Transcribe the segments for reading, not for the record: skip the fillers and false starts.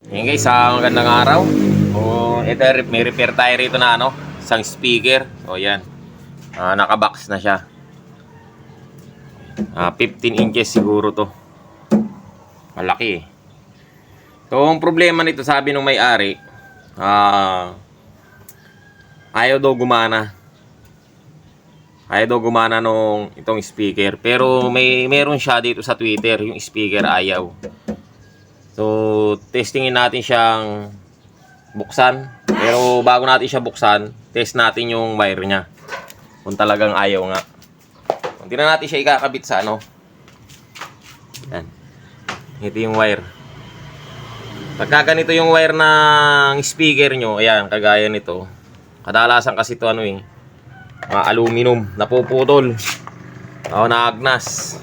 Yan guys, magandang araw. Ito, may repair tayo rito na isang speaker. So yan, nakabox na siya. 15 inches siguro to. Malaki eh. So ang problema nito, sabi nung may-ari, ayaw daw gumana. Ayaw daw gumana nung itong speaker. Pero meron siya dito sa Twitter, yung speaker ayaw. So, testingin natin siyang buksan. Pero bago natin siya buksan, test natin yung wire niya. Kung talagang ayaw nga. Hindi na natin siya ikakabit sa Yan. Ito yung wire. Pagka ganito yung wire ng speaker nyo, ayan, kagaya nito. Kadalasan kasi ito mga aluminum, napuputol. Naagnas.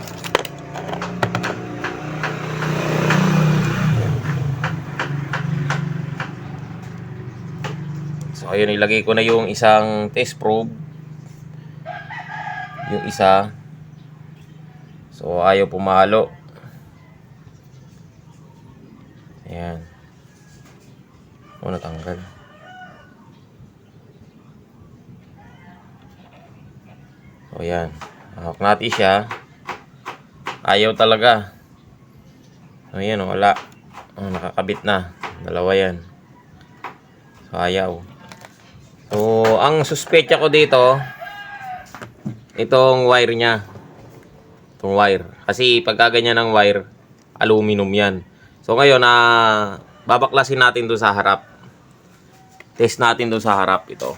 So ayun, ilagay ko na yung isang test probe. Yung isa. So ayaw pumalo. Ayan. Natanggal. So ayan. Hawak natin siya. Ayaw talaga. So ayan, wala. Nakakabit na. Dalawa yan. So ayaw. So, ang suspecha ko dito, itong wire niya. Itong wire. Kasi pagka ganyan ng wire, aluminum yan. So, ngayon, babaklasin natin doon sa harap. Test natin doon sa harap ito.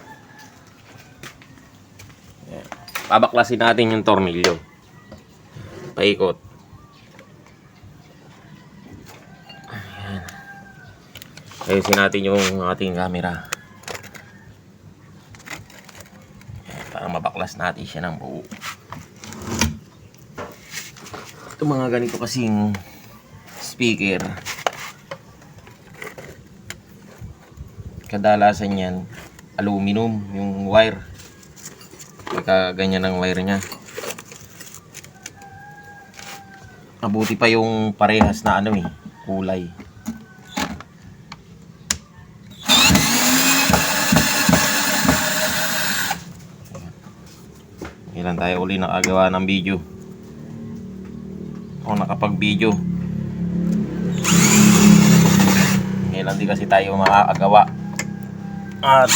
Ayan. Babaklasin natin yung tornilyo. Paikot. Ayan. Ayusin natin yung ating camera. Para mabaklas natin siya ng buo. Ito mga ganito kasing speaker, kadalasan yan aluminum yung wire. Pagka ganyan ang wire nya, mabuti pa yung parehas na kulay. Ilan tayo uli nakagawa ng video o nakapag-video. Ilan di kasi tayo makakagawa. At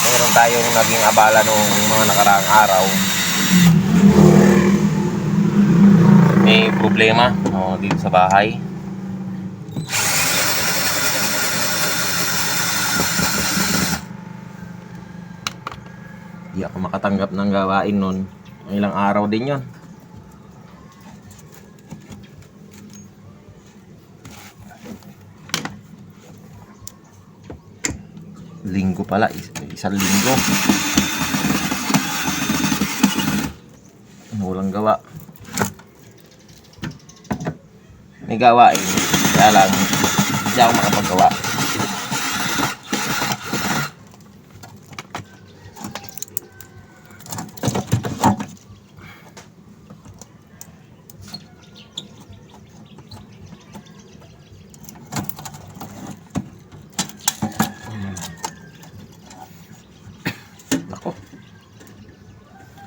meron tayong naging abala nung mga nakaraang araw. May problema dito sa bahay. Di ako makatanggap ng gawain nun. Ilang araw din yon. Linggo pala, isang linggo. Walang gawa. May gawain, kaya lang hindi ako makapagawa.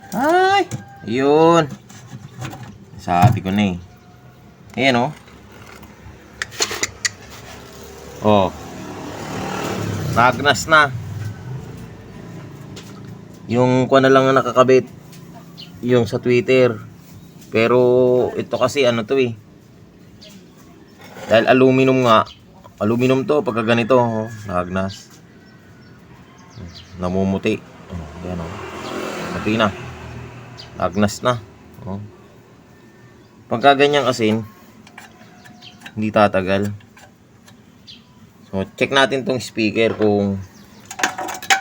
Ay, yun. Sabi ko na Ayan nagnas na. Yung kuha na lang na nakakabit, yung sa Twitter. Pero ito kasi dahil aluminum nga. Aluminum to pagka ganito, nagnas. Namumuti. Ayan Pati na. Agnas na. Pagka ganyan kasi, hindi tatagal. So, check natin tong speaker kung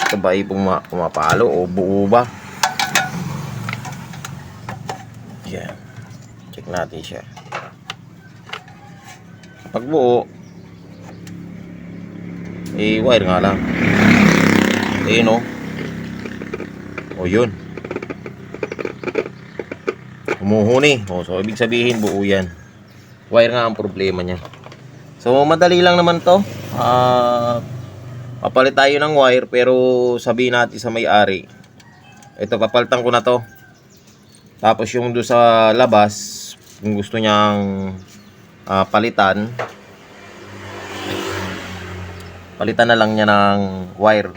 ito ba ay pumapalo o buo ba. Yan. Check natin siya. Pag buo, wire nga lang. Yun. Umuhuni. So ibig sabihin buo yan. Wire nga ang problema niya. So So madali lang naman to. Papalit tayo ng wire, pero sabihin natin sa may-ari, ito papalitan ko na to. Tapos yung doon sa labas, kung gusto niyang palitan na lang niya ng wire.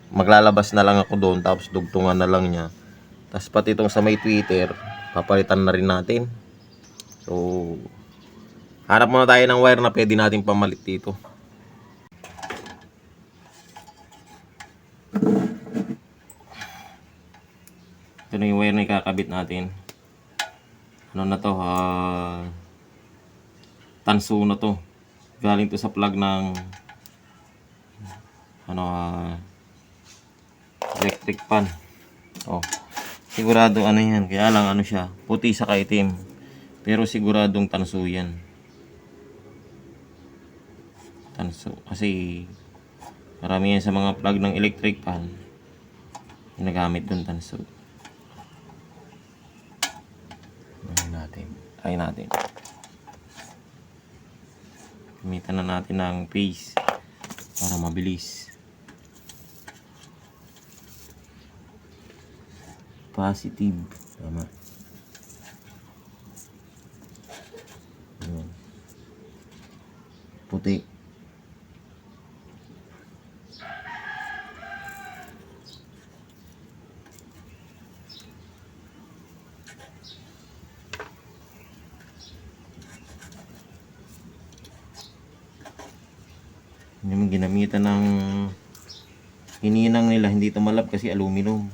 Maglalabas na lang ako doon, tapos dugtungan na lang niya. Tapos pati itong sa may tweeter, papalitan na rin natin. So hanap muna tayo ng wire na pwede natin pamalit dito. Ito na yung wire na ikakabit natin. Ano na to? Tanso na to. Galing to sa plug ng electric pan. Oh, sigurado ano yan. Kaya lang ano siya, puti sa itim. Pero siguradong tanso yan. Tanso. Kasi marami yan sa mga plug ng electric pan. Ginagamit dun tanso. Try natin. Gamitan na natin ng paste para mabilis. Positive. Tama. Puti. Yung ginamitan ng hininang nila, hindi tumalab kasi aluminum.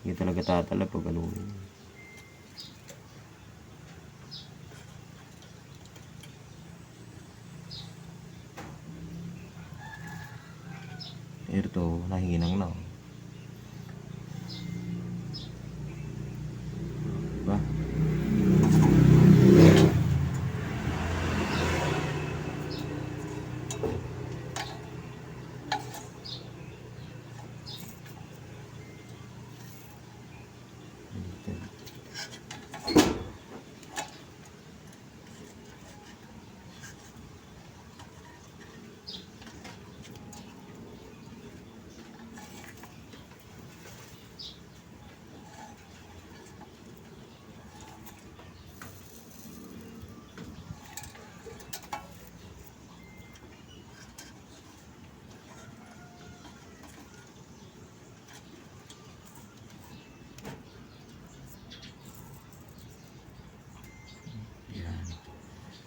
Hindi talaga tatalab pag aluminum. Ito, nahinang na. Diba?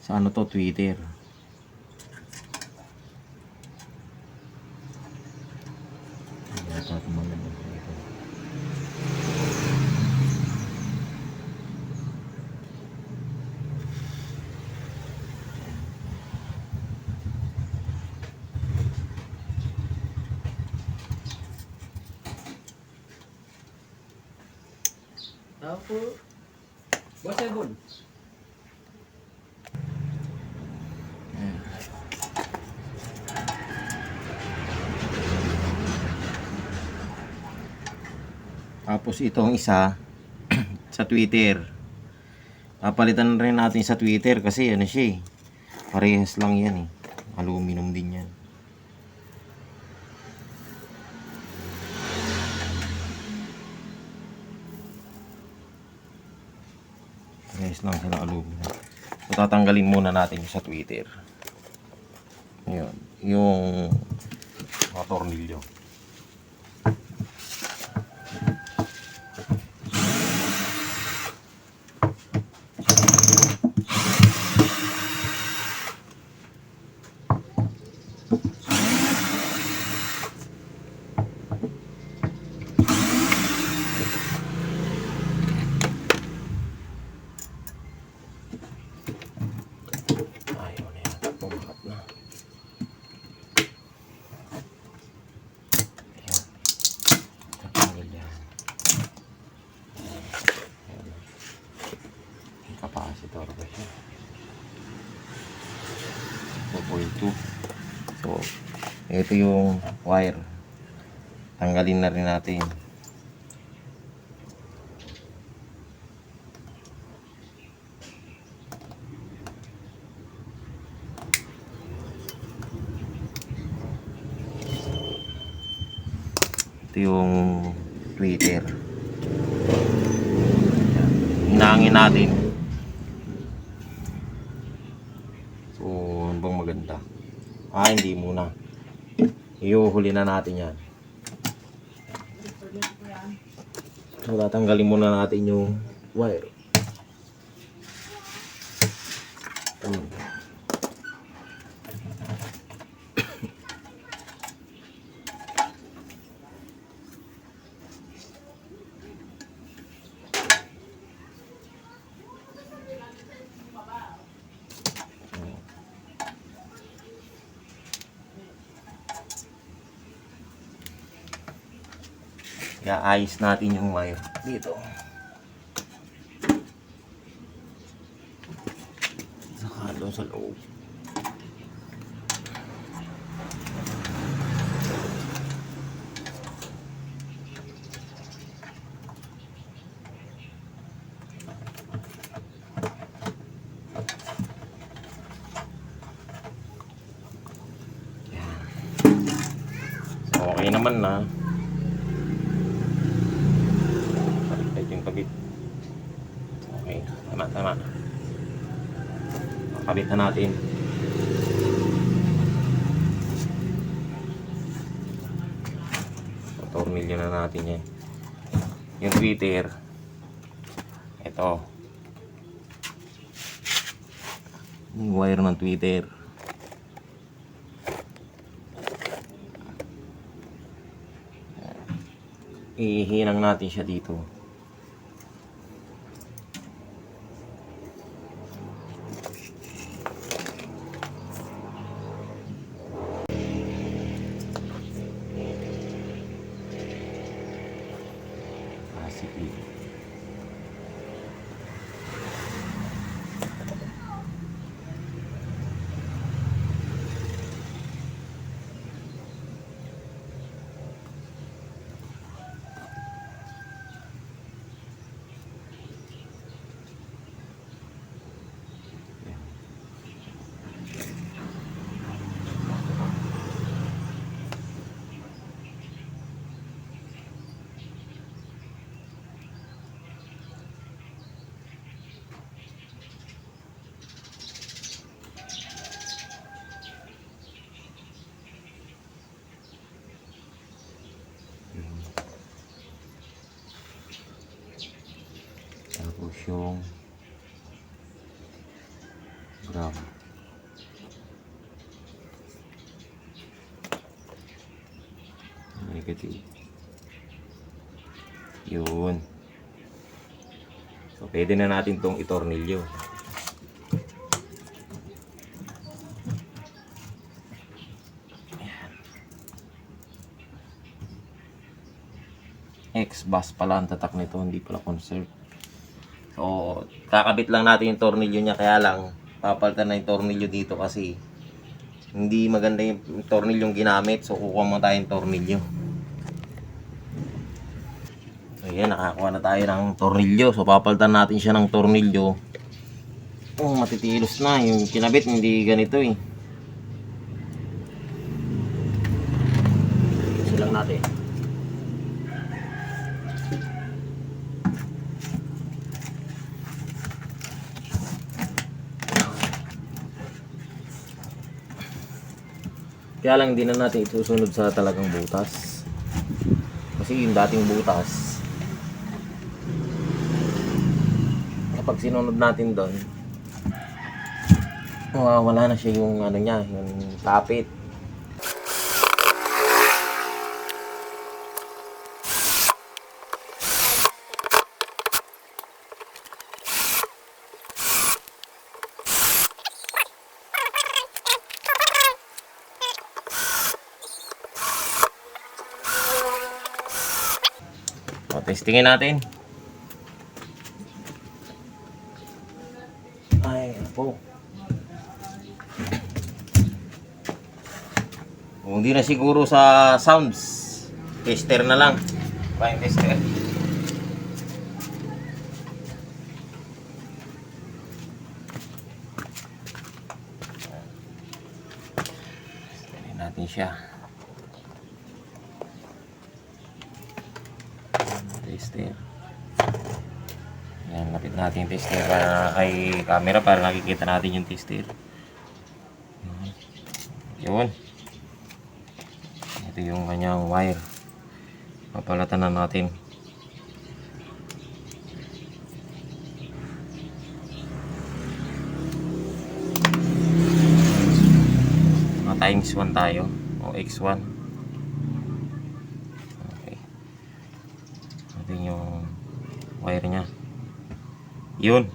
Sa ano to, Twitter. Ako, Boss Ebon. Tapos itong isa sa Twitter. Papalitan rin natin sa Twitter kasi ano siya eh. Parehas lang yan eh. Aluminum din yan. Parehas lang sila aluminum. So tatanggalin muna natin sa Twitter. Ayun. Yung mga tornilyo. Capacitor ba siya? 4.2. So, ito yung wire. Tanggalin na rin natin. Ito yung Twitter. Hinangin natin. So, ano bang maganda? Hindi muna. Iuhuli na natin yan. So, tatanggalin muna natin yung wire. Iayos natin yung wire dito. Saka doon sa loob. Yan. So, okay naman na. Kabit. Okay, tama. Kabit na natin. Tornilyo na natin yan. Yung Twitter. Ito. Yung wire ng Twitter. Ihinang natin siya dito. Sige. Tapos yung gram. Negative. Yun. So, pwede na natin itong itornilyo. X-bus pala ang tatak nito, hindi pala conserve. So, kakabit lang natin yung tornilyo niya, kaya lang papalitan na yung tornilyo dito kasi hindi maganda yung tornilyong ginamit. So, kukuha mo tayong tornilyo. So, yan, nakakuha na tayo ng tornilyo. So, papalitan natin siya ng tornilyo. Oh, matitilos na. Yung kinabit, hindi ganito eh. Gusto lang natin. Kaya lang hindi na natin isusunod sa talagang butas. Kasi yung dating butas, kapag sinunod natin doon, wala na siya yung ano niya, yung kapit. O, testingin natin. Ay, ako. Kung hindi na siguro sa sounds, tester na lang. Fine tester. Testerin natin siya. Tester. Yan, lapit natin yung tester para kay camera para nakikita natin yung tester. Yun. Ito yung kanyang wire. Papalatan na natin. Times 1 tayo o x1. Okay. Ito yung wire nya. Yun.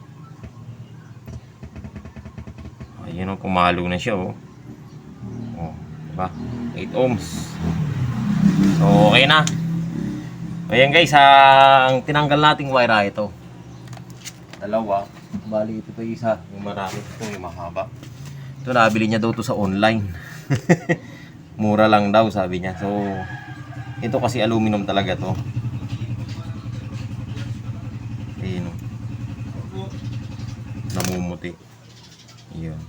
Ayun, pumalo na siya, oh. Oh, diba? 8 ohms. So, okay na. Ayan guys, ang tinanggal nating wire ito. Dalawa. Bali, ito isa. Yung marami. Ito yung mahaba. Ito, nabili niya daw to sa online. Mura lang daw, sabi niya. So, ito kasi aluminum talaga to. Ayun. Namumuti. Yun.